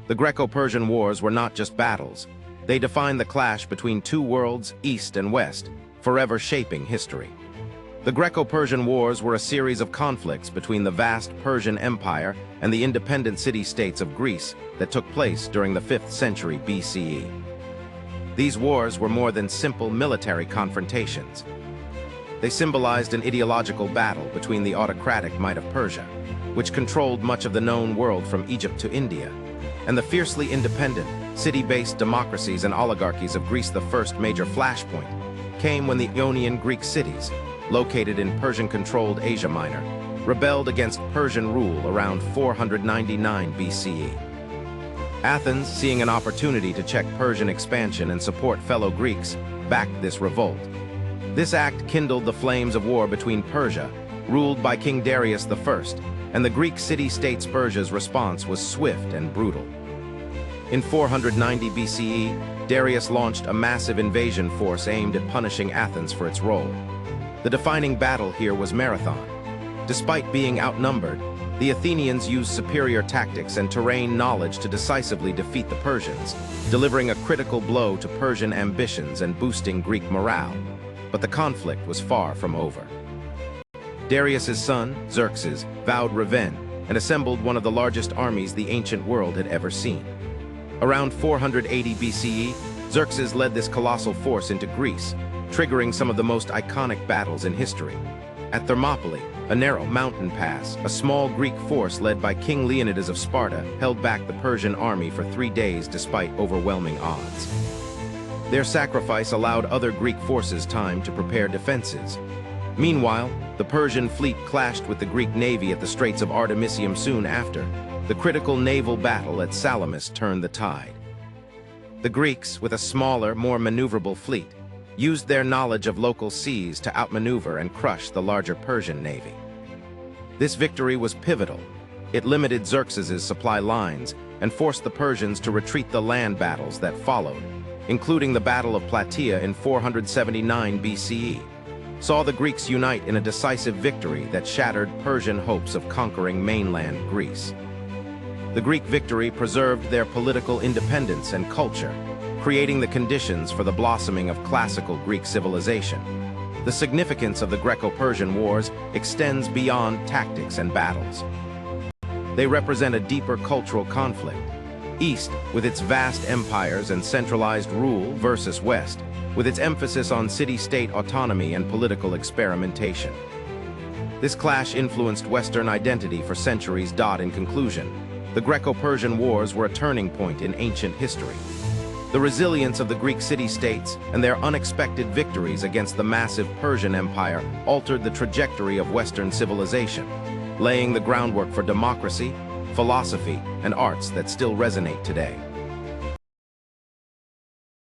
The Greco-Persian Wars were not just battles. They defined the clash between two worlds, East and West, forever shaping history. The Greco-Persian Wars were a series of conflicts between the vast Persian Empire and the independent city-states of Greece that took place during the 5th century BCE. These wars were more than simple military confrontations. They symbolized an ideological battle between the autocratic might of Persia, which controlled much of the known world from Egypt to India, and the fiercely independent, city-based democracies and oligarchies of Greece. The first major flashpoint came when the Ionian Greek cities, located in Persian-controlled Asia Minor, rebelled against Persian rule around 499 BCE. Athens, seeing an opportunity to check Persian expansion and support fellow Greeks, backed this revolt. This act kindled the flames of war between Persia, ruled by King Darius I, and the Greek city-states. Persia's response was swift and brutal. In 490 BCE, Darius launched a massive invasion force aimed at punishing Athens for its role. The defining battle here was Marathon. Despite being outnumbered, the Athenians used superior tactics and terrain knowledge to decisively defeat the Persians, delivering a critical blow to Persian ambitions and boosting Greek morale. But the conflict was far from over. Darius's son, Xerxes, vowed revenge and assembled one of the largest armies the ancient world had ever seen. Around 480 BCE, Xerxes led this colossal force into Greece, triggering some of the most iconic battles in history. At Thermopylae, a narrow mountain pass, a small Greek force led by King Leonidas of Sparta held back the Persian army for 3 days despite overwhelming odds. Their sacrifice allowed other Greek forces time to prepare defenses. Meanwhile, the Persian fleet clashed with the Greek navy at the Straits of Artemisium soon after. The critical naval battle at Salamis turned the tide. The Greeks, with a smaller, more maneuverable fleet, used their knowledge of local seas to outmaneuver and crush the larger Persian navy. This victory was pivotal. It limited Xerxes' supply lines and forced the Persians to retreat. The land battles that followed, including the Battle of Plataea in 479 BCE, saw the Greeks unite in a decisive victory that shattered Persian hopes of conquering mainland Greece. The Greek victory preserved their political independence and culture, creating the conditions for the blossoming of classical Greek civilization. The significance of the Greco-Persian Wars extends beyond tactics and battles. They represent a deeper cultural conflict. East, with its vast empires and centralized rule, versus West, with its emphasis on city-state autonomy and political experimentation. This clash influenced Western identity for centuries. In conclusion, the Greco-Persian Wars were a turning point in ancient history. The resilience of the Greek city-states and their unexpected victories against the massive Persian Empire altered the trajectory of Western civilization, laying the groundwork for democracy, philosophy, and arts that still resonate today.